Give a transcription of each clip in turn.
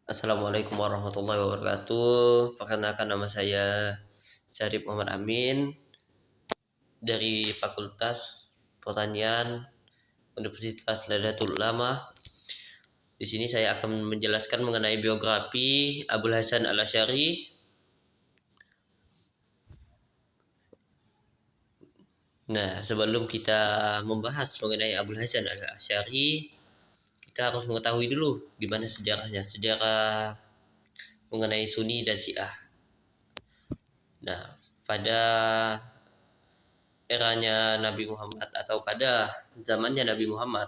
Assalamualaikum warahmatullahi wabarakatuh. Perkenalkan, nama saya Syarif Muhammad Amin dari Fakultas Pertanian Universitas Nahdlatul Ulama. Di sini saya akan menjelaskan mengenai biografi Abul Hasan Al-Asy'ari. Nah, sebelum kita membahas mengenai Abul Hasan Al-Asy'ari, kita harus mengetahui dulu gimana sejarahnya, sejarah mengenai Sunni dan Syiah. Nah, pada eranya Nabi Muhammad atau pada zamannya Nabi Muhammad,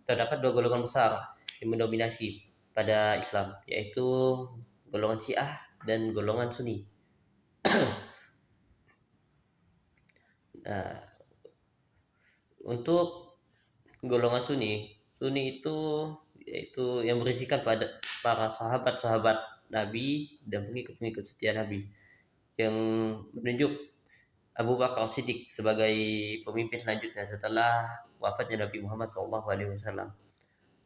terdapat dua golongan besar yang mendominasi pada Islam, yaitu golongan Syiah dan golongan Sunni. Nah, untuk golongan Sunni, Sunni itu yaitu yang berisikan pada para sahabat-sahabat Nabi dan pengikut-pengikut setia Nabi, yang menunjuk Abu Bakar Siddiq sebagai pemimpin selanjutnya setelah wafatnya Nabi Muhammad SAW.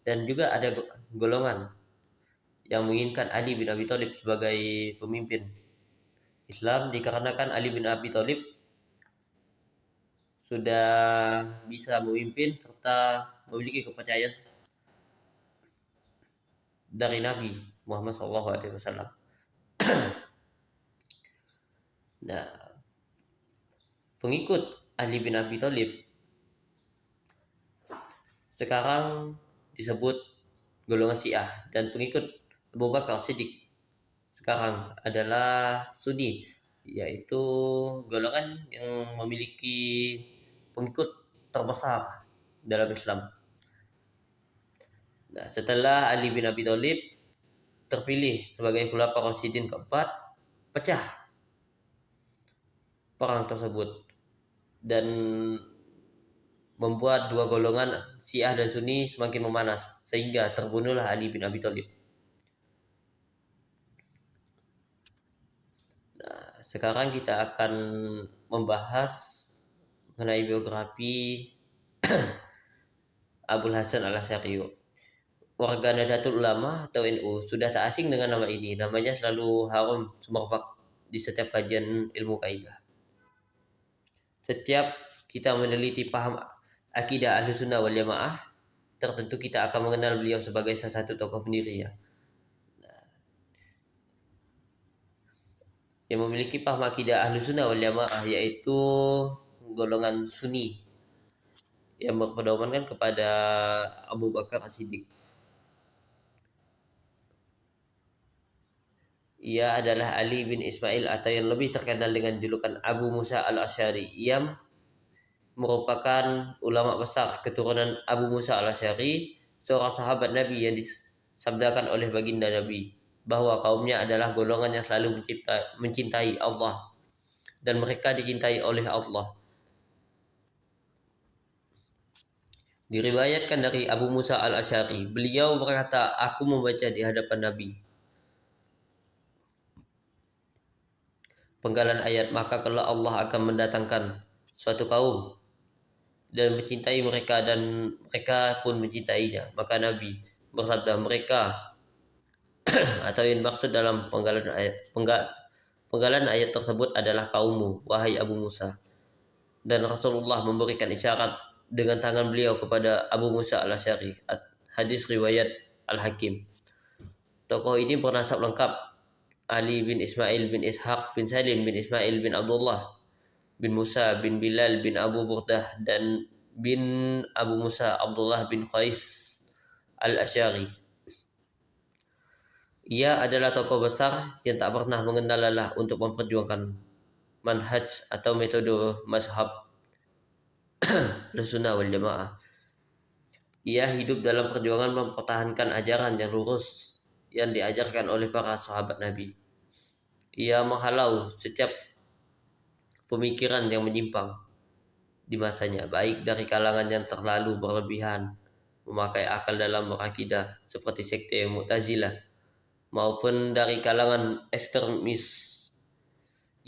Dan juga ada golongan yang menginginkan Ali bin Abi Thalib sebagai pemimpin Islam, dikarenakan Ali bin Abi Thalib sudah bisa memimpin serta memiliki kepercayaan dari Nabi Muhammad SAW. Nah, pengikut Ali bin Abi Thalib sekarang disebut golongan Syiah, dan pengikut Abu Bakar Siddiq sekarang adalah Sunni, yaitu golongan yang memiliki pengikut terbesar dalam Islam. Nah, setelah Ali bin Abi Thalib terpilih sebagai Khulafaur Rasyidin keempat, pecah perang tersebut dan membuat dua golongan Syiah dan Sunni semakin memanas, sehingga terbunuhlah Ali bin Abi Thalib. Nah, sekarang kita akan membahas mengenai biografi Abul Hasan Al-Asy'ari. Warga Nahdlatul Ulama atau NU sudah tak asing dengan nama ini. Namanya selalu harum semerbak di setiap kajian ilmu kaidah. Setiap kita meneliti paham akidah Ahlussunnah wal Jamaah, tertentu kita akan mengenal beliau sebagai salah satu tokoh pendiri yang memiliki paham akidah Ahlussunnah wal Jamaah, yaitu golongan Sunni yang berpedomankan kepada Abu Bakar As-Siddiq. Ia adalah Ali bin Ismail atau yang lebih terkenal dengan julukan Abu Musa Al-Asy'ari. Ia merupakan ulama besar keturunan Abu Musa Al-Asy'ari, seorang sahabat Nabi yang disabdakan oleh baginda Nabi bahwa kaumnya adalah golongan yang selalu mencintai Allah dan mereka dicintai oleh Allah. Diriwayatkan dari Abu Musa Al-Asy'ari, beliau berkata, "Aku membaca di hadapan Nabi penggalan ayat, maka kelak Allah akan mendatangkan suatu kaum dan mencintai mereka dan mereka pun mencintainya." Maka Nabi bersabda, "Mereka," atau yang maksud dalam penggalan ayat tersebut adalah kaummu, wahai Abu Musa. Dan Rasulullah memberikan isyarat dengan tangan beliau kepada Abu Musa Al-Asy'ari. Hadis riwayat Al-Hakim. Tokoh ini bernasab lengkap: Ali bin Ismail bin Ishaq bin Salim bin Ismail bin Abdullah bin Musa bin Bilal bin Abu Burdah dan bin Abu Musa Abdullah bin Qais Al-Asy'ari. Ia adalah tokoh besar yang tak pernah mengenal lelah untuk memperjuangkan manhaj atau metode mazhab Ahlussunnah wal Jamaah. Ia hidup dalam perjuangan mempertahankan ajaran yang lurus yang diajarkan oleh para sahabat Nabi. Ia menghalau setiap pemikiran yang menyimpang di masanya, baik dari kalangan yang terlalu berlebihan memakai akal dalam berakidah seperti sekte Mu'tazilah, maupun dari kalangan ekstremis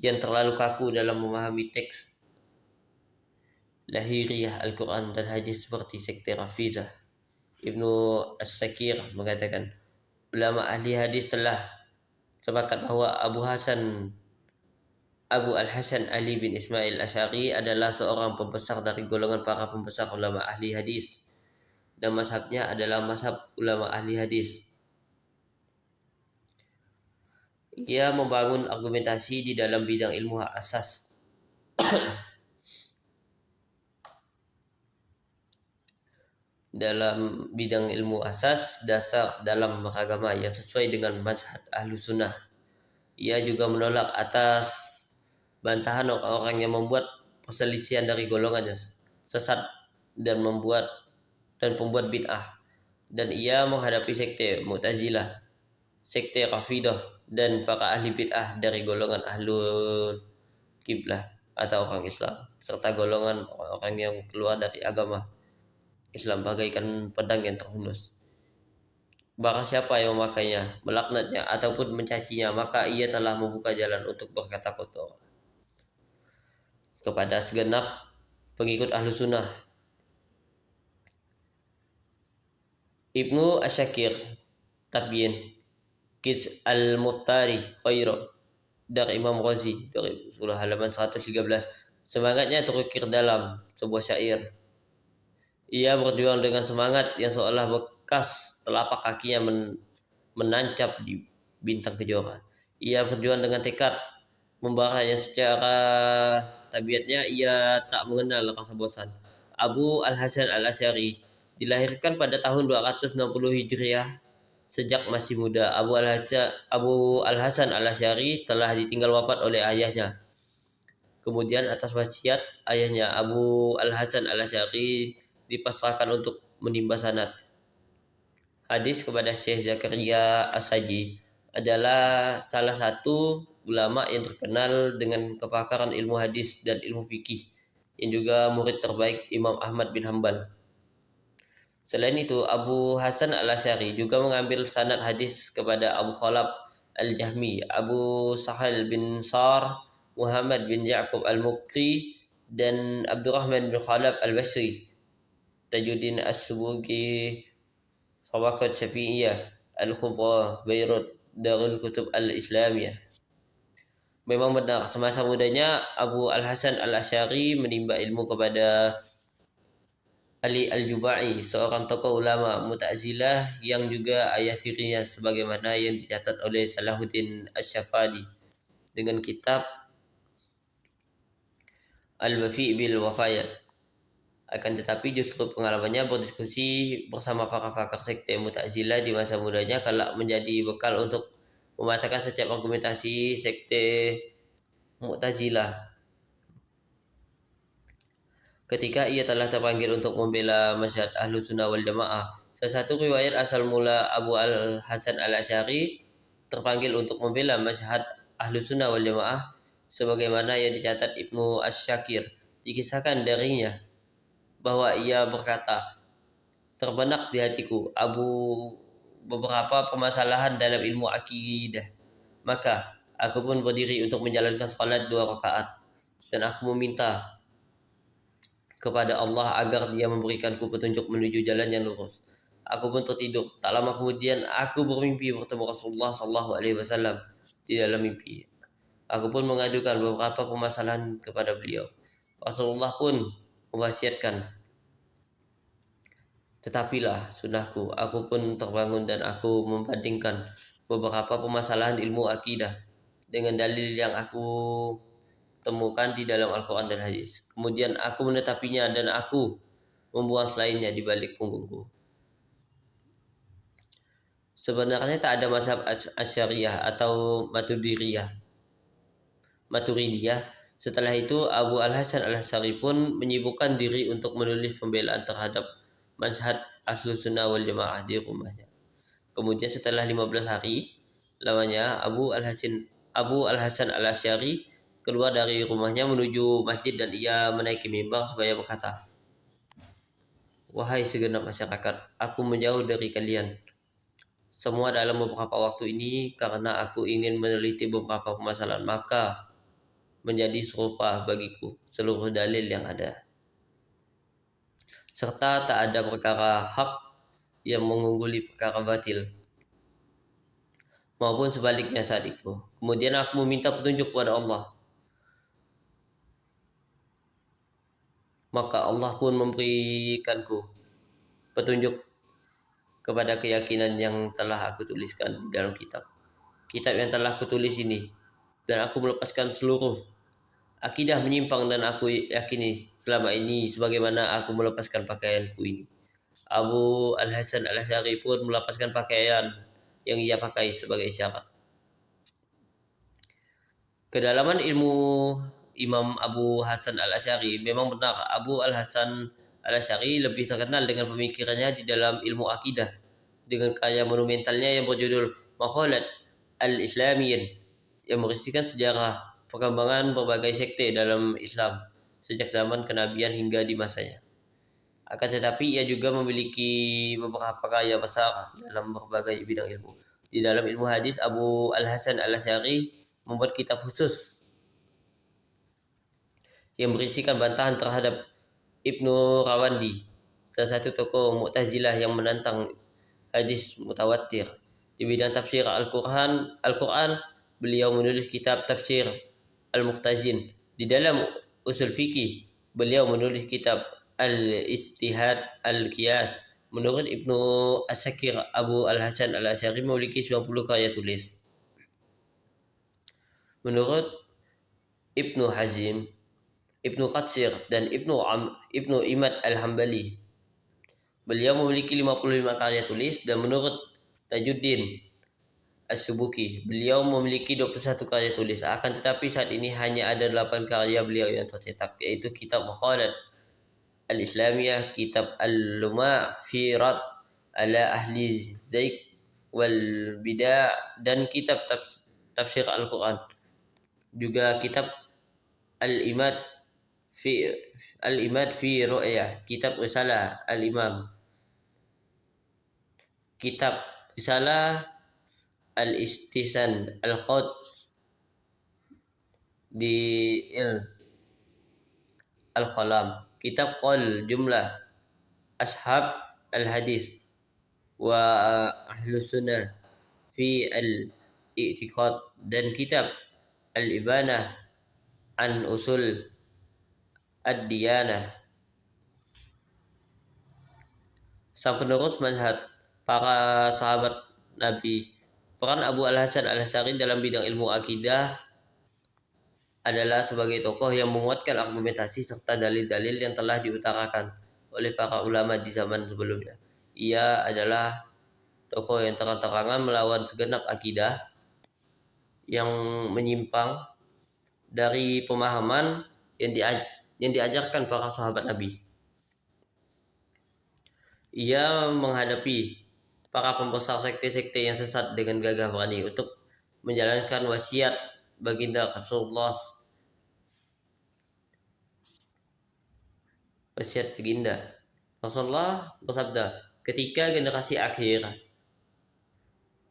yang terlalu kaku dalam memahami teks lahiriah Al-Quran dan hadis seperti sekte Rafidhah. Ibnu As-Sakir mengatakan, ulama ahli hadis telah sepakat bahwa Abu Al-Hasan Ali bin Ismail Asy'ari adalah seorang pembesar dari golongan para pembesar ulama ahli hadis, dan mazhabnya adalah mazhab ulama ahli hadis. Ia membangun argumentasi di dalam bidang ilmu asas. Dalam bidang ilmu asas dasar dalam beragama yang sesuai dengan mazhab ahlu sunnah. Ia juga menolak atas bantahan orang-orang yang membuat perselisihan dari golongannya sesat dan pembuat bid'ah. Dan ia menghadapi sekte Mu'tazilah, sekte Rafidah, dan para ahli bid'ah dari golongan ahlul kiblah atau orang Islam, serta golongan orang-orang yang keluar dari agama Islam bagaikan pedang yang terhunus. Barang siapa yang memakainya, melaknatnya, ataupun mencacinya, maka ia telah membuka jalan untuk berkata kotor kepada segenap pengikut ahlu sunnah. Ibnu Asyakir Tabyin Kiz al-Muftari Khairu dari Imam Ghazi dari surah halaman 113. Semangatnya terukir dalam sebuah syair. Ia berjuang dengan semangat yang seolah bekas telapak kakinya menancap di bintang kejora. Ia berjuang dengan tekad membara yang secara tabiatnya ia tak mengenal rasa bosan. Abu Al-Hasan Al-Asy'ari dilahirkan pada tahun 260 Hijriah. Sejak masih muda, Abu Al-Hasan Al-Asy'ari telah ditinggal wafat oleh ayahnya. Kemudian atas wasiat ayahnya, Abu Al-Hasan Al-Asy'ari dipasrahkan untuk menimba sanad hadis kepada Syekh Zakaria As-Saji. Adalah salah satu ulama yang terkenal dengan kepakaran ilmu hadis dan ilmu fikih, yang juga murid terbaik Imam Ahmad bin Hanbal. Selain itu, Abu Hasan Al-Asy'ari juga mengambil sanad hadis kepada Abu Khalaf Al-Jahmi, Abu Sahal bin Sar, Muhammad bin Ya'qub Al-Mukri, dan Abdurrahman bin Khalaf Al-Basri, Tajuddin As-Subuki, Sawakat Syafi'iyah, Al-Khubra, Beirut, Darul Kutub Al-Islamiyah. Memang benar, semasa mudanya Abu Al-Hasan Al-Asy'ari menimba ilmu kepada Ali Al-Jubai, seorang tokoh ulama Mu'tazilah yang juga ayah tirinya, sebagaimana yang dicatat oleh Salahuddin Asy-Syafadi dengan kitab Al-Wafi' bil Wafayat. Akan tetapi justru pengalamannya berdiskusi bersama para pakar sekte Mu'tazilah di masa mudanya kelak menjadi bekal untuk mematahkan setiap argumentasi sekte Mu'tazilah. Ketika ia telah terpanggil untuk membela mazhab Ahlu Sunnah wal Jamaah, salah satu riwayat asal mula Abu Al-Hasan Al-Asy'ari terpanggil untuk membela mazhab Ahlu Sunnah wal Jamaah sebagaimana yang dicatat Ibnu Asy-Syakir. Dikisahkan darinya bahwa ia berkata, terbenak di hatiku beberapa permasalahan dalam ilmu akidah. Maka aku pun berdiri untuk menjalankan salat 2 rakaat dan aku meminta kepada Allah agar Dia memberikanku petunjuk menuju jalan yang lurus. Aku pun tertidur. Tak lama kemudian aku bermimpi bertemu Rasulullah SAW di dalam mimpi. Aku pun mengadukan beberapa permasalahan kepada beliau. Rasulullah pun mewasiatkan, tetapilah sunahku. Aku pun terbangun dan aku membandingkan beberapa permasalahan ilmu akidah dengan dalil yang aku temukan di dalam Al-Quran dan hadis. Kemudian aku menetapinya dan aku membuang selainnya di balik punggungku. Sebenarnya tak ada mazhab Asy'ariyah atau Maturidiyah. Setelah itu Abu Al-Hasan Al-Asy'ari pun menyibukkan diri untuk menulis pembelaan terhadap mazhab Ahlus Sunnah wal Jamaah di rumahnya. Kemudian setelah 15 hari lamanya Abu Al-Hasan Al-Asy'ari keluar dari rumahnya menuju masjid dan ia menaiki mimbar supaya berkata, "Wahai segenap masyarakat, aku menjauh dari kalian semua dalam beberapa waktu ini karena aku ingin meneliti beberapa permasalahan, maka menjadi serupa bagiku seluruh dalil yang ada, serta tak ada perkara hak yang mengungguli perkara batil. maupun sebaliknya saat itu. Kemudian aku meminta petunjuk kepada Allah. Maka Allah pun memberikanku petunjuk kepada keyakinan yang telah aku tuliskan di dalam kitab. Kitab yang telah kutulis ini. Dan aku melepaskan seluruh akidah menyimpang dan aku yakini selama ini sebagaimana aku melepaskan pakaianku ini. Abu Al-Hasan Al-Asy'ari pun melepaskan pakaian yang ia pakai sebagai syarat. Kedalaman ilmu Imam Abu Hasan Al-Asy'ari memang benar. Abu Al-Hasan Al-Asy'ari lebih terkenal dengan pemikirannya di dalam ilmu akidah dengan karya monumentalnya yang berjudul Maqalat Al-Islamiyyin yang berisikan sejarah perkembangan berbagai sekte dalam Islam sejak zaman kenabian hingga di masanya. Akan tetapi ia juga memiliki beberapa karya besar dalam berbagai bidang ilmu. Di dalam ilmu hadis, Abu Al-Hasan Al-Asy'ari membuat kitab khusus yang berisikan bantahan terhadap Ibnu Rawandi, salah satu tokoh Mu'tazilah yang menantang hadis mutawatir. Di bidang tafsir Al-Quran, beliau menulis kitab tafsir Al-Muhtazin. Di dalam usul fikih, beliau menulis kitab Al-Ijtihad Al-Qiyas. Menurut Ibnu Asakir, Abu Al-Hasan Al-Asy'ari memiliki 90 karya tulis. Menurut Ibnu Hazim, Ibnu Qatsir, dan Ibnu Imad Al-Hambali, beliau memiliki 55 karya tulis. Dan menurut Tajuddin As-Subuki, beliau memiliki 21 karya tulis. Akan tetapi saat ini hanya ada 8 karya beliau yang tercetak, yaitu kitab Maqalat Al-Islamiyah, kitab Al-Luma' fi Rad ala Ahli Zaik wal Bida', dan kitab tafsir Al-Quran. Juga kitab Al-Imad fi Ru'yah, kitab Risalah Al-Imam, kitab Risalah Al-Istihsan Al-Khod di Al-Khalam, kitab Qol Jumlah Ashab Al-Hadis wa Ahlus Sunnah fi Al-I'tiqad, dan kitab Al-Ibanah an Usul Ad-Diyanah. Sang penerus mazhab para sahabat Nabi. Peran Abu Al-Hasan Al-Asy'ari dalam bidang ilmu akidah adalah sebagai tokoh yang menguatkan argumentasi serta dalil-dalil yang telah diutarakan oleh para ulama di zaman sebelumnya. Ia adalah tokoh yang terang-terangan melawan segenap akidah yang menyimpang dari pemahaman yang diajarkan para sahabat Nabi. Ia menghadapi para pembesar sekte-sekte yang sesat dengan gagah berani untuk menjalankan wasiat baginda Rasulullah. Wasiat baginda Rasulullah bersabda, ketika generasi akhir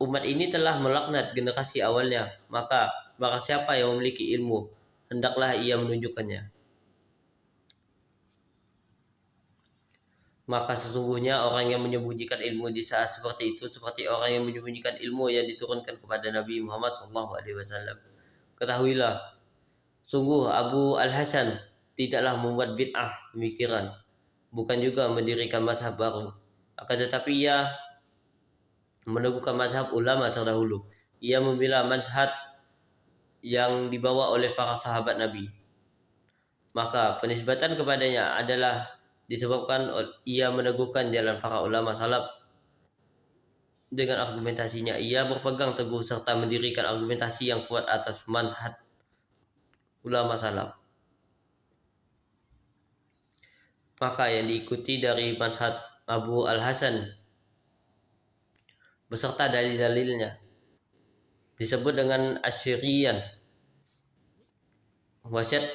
umat ini telah melaknat generasi awalnya, maka siapa yang memiliki ilmu, hendaklah ia menunjukkannya. Maka sesungguhnya orang yang menyembunyikan ilmu di saat seperti itu seperti orang yang menyembunyikan ilmu yang diturunkan kepada Nabi Muhammad SAW. Ketahuilah, sungguh Abu Al-Hasan tidaklah membuat bid'ah pemikiran, bukan juga mendirikan mazhab baru. Akan tetapi ia meneguhkan mazhab ulama terdahulu. Ia membela mazhab yang dibawa oleh para sahabat Nabi. Maka penisbatan kepadanya adalah disebabkan ia meneguhkan jalan para ulama salaf. Dengan argumentasinya ia berpegang teguh serta mendirikan argumentasi yang kuat atas mazhab ulama salaf. Maka yang diikuti dari mazhab Abu Al-Hasan beserta dalil-dalilnya disebut dengan Asy'ariyan, wasiat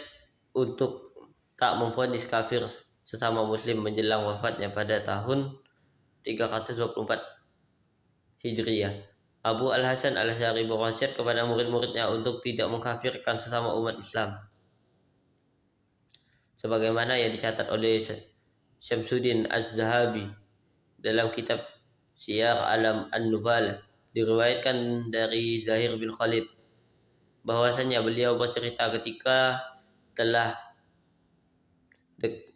untuk tak memvonis kafir sesama muslim menjelang wafatnya pada tahun 324 Hijriah. Abu Al-Hasan Al-Asy'ari berwasiat kepada murid-muridnya untuk tidak mengkafirkan sesama umat Islam, sebagaimana yang dicatat oleh Syamsuddin Az-Zahabi dalam kitab Siyar Alam An-Nubala. Diriwayatkan dari Zahir bin Khalid bahwasanya beliau bercerita ketika telah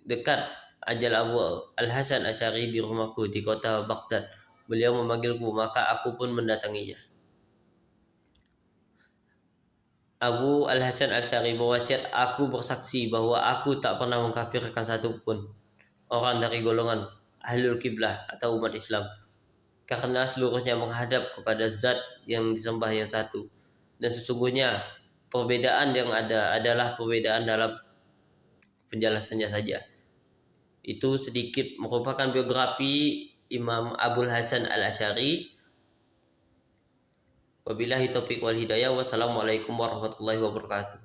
dekat ajal Abu Al-Hasan Asy'ari di rumahku di kota Baghdad. Beliau memanggilku, maka aku pun mendatanginya. Abu Al-Hasan Asy'ari berwasiat, aku bersaksi bahwa aku tak pernah mengkafirkan satupun orang dari golongan Ahlul Kiblah atau umat Islam, karena seluruhnya menghadap kepada zat yang disembah yang satu. Dan sesungguhnya perbedaan yang ada adalah perbedaan dalam penjelasannya saja. Itu sedikit merupakan biografi Imam Abul Hasan Al-Asy'ari. Wabillahi taufiq wal hidayah. Wassalamualaikum warahmatullahi wabarakatuh.